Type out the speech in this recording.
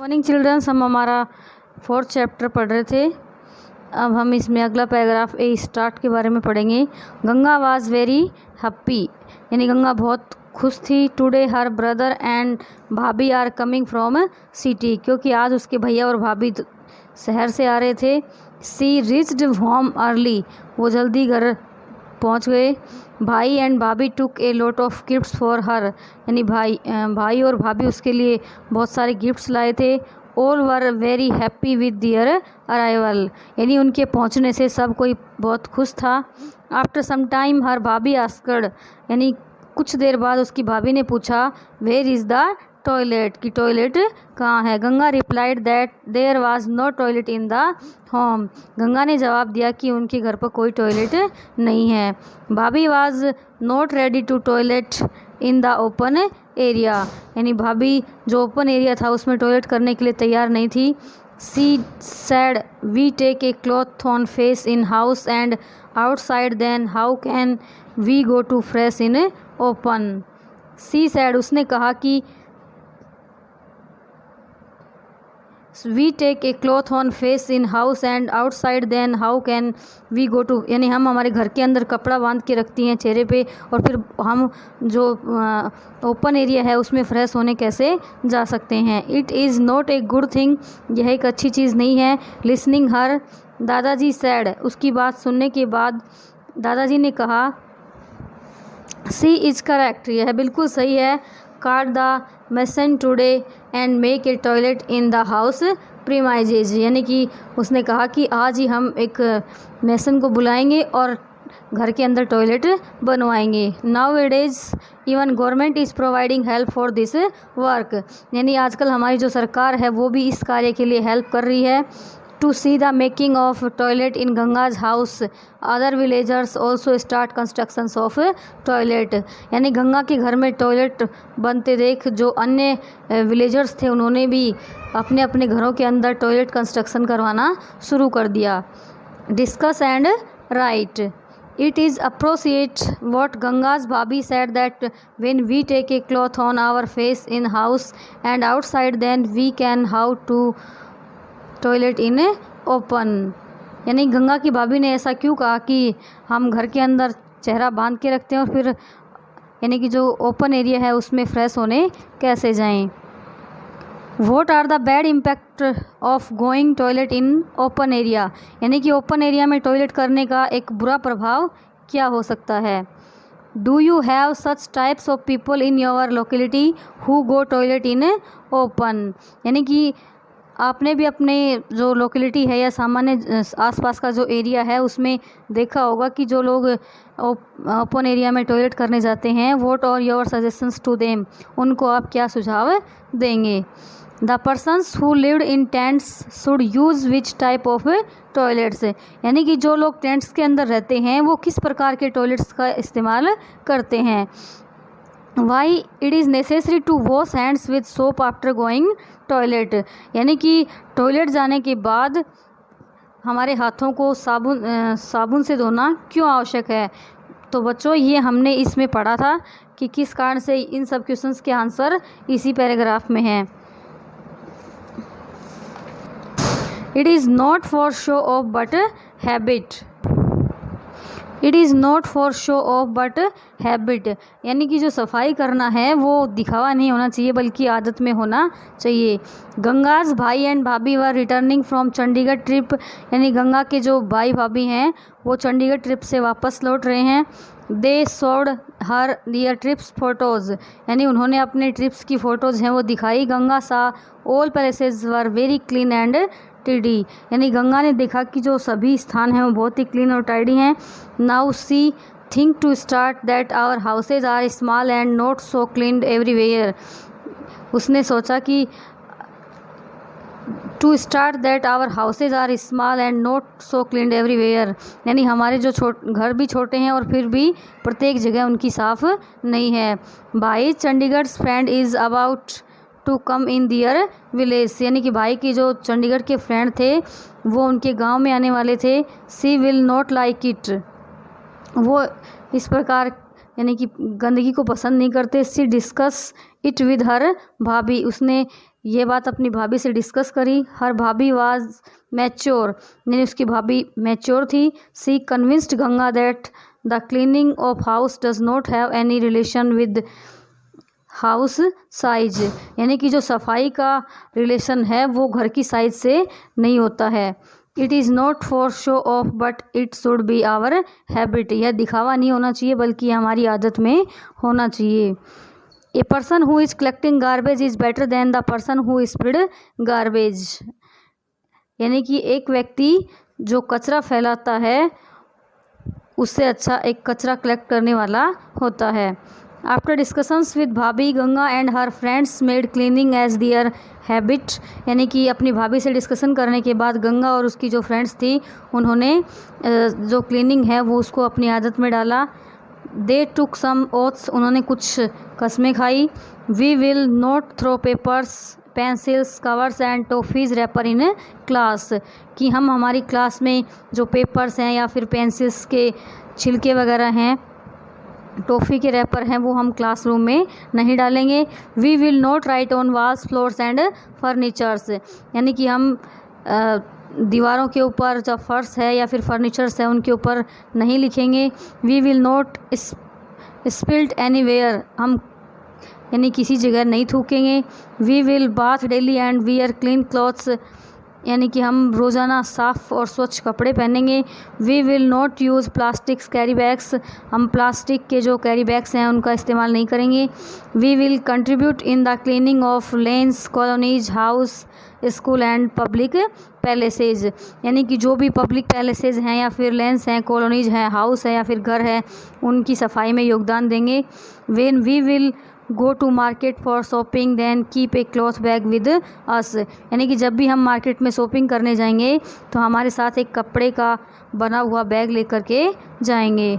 Morning children's, हम हमारा 4th chapter पढ़ रहे थे। अब हम इसमें अगला पैराग्राफ ए स्टार्ट के बारे में पढ़ेंगे। गंगा वाज वेरी हैप्पी, यानी गंगा बहुत खुश थी। टुडे हर ब्रदर एंड भाभी आर कमिंग फ्रॉम सिटी, क्योंकि आज उसके भैया और भाभी शहर से आ रहे थे। सी रिच्ड होम अर्ली, वो जल्दी घर पहुंच गए। Bhai and bhabhi took a lot of gifts for her, यानी भाई और भाभी उसके लिए बहुत सारे गिफ्ट्स लाए थे। All were very happy with their arrival, यानी उनके पहुंचने से सब कोई बहुत खुश था। आफ्टर सम टाइम हर भाभी आस्क्ड, यानी कुछ देर बाद उसकी भाभी ने पूछा, वेयर इज़ द टॉयलेट, कि टॉयलेट कहाँ है। Ganga replied that there was no toilet in the home, Ganga ने जवाब दिया कि उनके घर पर कोई टॉयलेट नहीं है। Bhabhi was not ready to toilet in the open area, यानी भाभी जो ओपन एरिया था उसमें टॉयलेट करने के लिए तैयार नहीं थी। She said we take a cloth on face in house and outside, then how can we go to fresh in open. She said, उसने कहा कि we take a cloth on face in house and outside, then how can we go to, यानी हम हमारे घर के अंदर कपड़ा बांध के रखती हैं चेहरे पे, और फिर हम जो ओपन एरिया है उसमें फ्रेश होने कैसे जा सकते हैं। It is not a good thing, यह एक अच्छी चीज़ नहीं है। लिसनिंग हर, दादाजी सैड, उसकी बात सुनने के बाद दादाजी ने कहा, सी इज़ करेक्ट, यह बिल्कुल सही है। Called the mason today and make a toilet in the house premises, यानी कि उसने कहा कि आज ही हम एक मेसन को बुलाएंगे और घर के अंदर टॉयलेट बनवाएंगे। Nowadays even government is providing help for this work, यानी आजकल हमारी जो सरकार है वो भी इस कार्य के लिए हेल्प कर रही है। To see the making of toilet in Ganga's house, other villagers also start constructions of toilet, यानी गंगा के घर में टॉयलेट बनते देख जो अन्य विलेजर्स थे उन्होंने भी अपने अपने घरों के अंदर टॉयलेट कंस्ट्रक्शन करवाना शुरू कर दिया। Discuss and right, it is appropriate what Ganga's भाभी said that when we take a cloth on our face in house and outside, then we can how to toilet in open, यानी गंगा की भाभी ने ऐसा क्यों कहा कि हम घर के अंदर चेहरा बांध के रखते हैं और फिर यानी कि जो ओपन एरिया है उसमें फ्रेश होने कैसे जाएं। What are the bad impact of going toilet in open area, यानी कि ओपन एरिया में टॉयलेट करने का एक बुरा प्रभाव क्या हो सकता है। Do you have such types of people in your locality who go toilet in open, यानी कि आपने भी अपने जो लोकेलिटी है या सामान्य आसपास का जो एरिया है उसमें देखा होगा कि जो लोग ओपन एरिया में टॉयलेट करने जाते हैं, what are your suggestions to them, उनको आप क्या सुझाव देंगे। The persons who lived in tents should use which type of toilets, यानी कि जो लोग टेंट्स के अंदर रहते हैं वो किस प्रकार के टॉयलेट्स का इस्तेमाल करते हैं। Why it is necessary to wash hands with soap after going toilet, यानी कि टॉयलेट जाने के बाद हमारे हाथों को साबुन से धोना क्यों आवश्यक है। तो बच्चों, ये हमने इसमें पढ़ा था कि किस कारण से, इन सब क्वेश्चंस के आंसर इसी पैराग्राफ में हैं। It is not for show off but habit, it is not for show off but habit, यानी कि जो सफाई करना है वो दिखावा नहीं होना चाहिए बल्कि आदत में होना चाहिए। गंगाज भाई एंड भाभी वर रिटर्निंग फ्रॉम चंडीगढ़ ट्रिप, यानी गंगा के जो भाई भाभी हैं वो चंडीगढ़ ट्रिप से वापस लौट रहे हैं। They showed her their trips photos, यानी उन्होंने अपने ट्रिप्स की फ़ोटोज़ हैं वो दिखाई। गंगा सा all places were very clean and टिडी, यानी गंगा ने देखा कि जो सभी स्थान हैं वो बहुत ही क्लीन और टाइडी हैं। Now she think to start that our houses are small and not so clean everywhere, उसने सोचा कि to start that our houses are small and not so clean everywhere, यानी हमारे जो घर भी छोटे हैं और फिर भी प्रत्येक जगह उनकी साफ़ नहीं है। Bhai Chandigarh friend is about to come in their village, यानी कि भाई की जो चंडीगढ़ के फ्रेंड थे वो उनके गांव में आने वाले थे। सी विल नॉट लाइक इट, वो इस प्रकार यानी कि गंदगी को पसंद नहीं करते। सी डिस्कस इट विद हर भाभी, उसने ये बात अपनी भाभी से डिस्कस करी। हर भाभी वाज मैच्योर, यानी उसकी भाभी मैच्योर थी। She convinced Ganga that the cleaning of house does not have any relation with house size, यानी कि जो सफाई का रिलेशन है वो घर की साइज से नहीं होता है। It is not for show off but it should be our habit, यह दिखावा नहीं होना चाहिए बल्कि हमारी आदत में होना चाहिए। A person who is collecting garbage is better than the person who spread garbage, यानी कि एक व्यक्ति जो कचरा फैलाता है उससे अच्छा एक कचरा कलेक्ट करने वाला होता है। After discussions with bhabhi, Ganga and her friends made cleaning as their habit, यानी कि अपनी भाभी से डिस्कशन करने के बाद गंगा और उसकी जो फ्रेंड्स थी उन्होंने जो क्लीनिंग है वो उसको अपनी आदत में डाला। दे टुक सम ओथ्स, उन्होंने कुछ कस्में खाई। We will not throw papers, pencils, covers and toffees wrapper in class, कि हम हमारी क्लास में जो पेपर्स हैं या फिर पेंसिल्स के छिलके वगैरह हैं, टॉफ़ी के रैपर हैं, वो हम क्लासरूम में नहीं डालेंगे। We will not write on walls, floors and furnitures, यानी कि हम दीवारों के ऊपर जो फर्श है या फिर फर्नीचर्स है उनके ऊपर नहीं लिखेंगे। We will not spilt anywhere, हम यानी किसी जगह नहीं थूकेंगे। We will bath daily and wear clean clothes, यानी कि हम रोज़ाना साफ़ और स्वच्छ कपड़े पहनेंगे। We will not use plastics carry bags, हम प्लास्टिक के जो कैरी बैग्स हैं उनका इस्तेमाल नहीं करेंगे। We will contribute in the cleaning of lanes, colonies, house, school and public palaces, यानी कि जो भी पब्लिक पैलेसेज हैं या फिर लेन्स हैं, कॉलोनीज हैं, हाउस है या फिर घर है, उनकी सफाई में योगदान देंगे। When we will go to market for shopping then keep a cloth bag with us, यानी कि जब भी हम मार्केट में शॉपिंग करने जाएंगे तो हमारे साथ एक कपड़े का बना हुआ बैग लेकर के जाएंगे।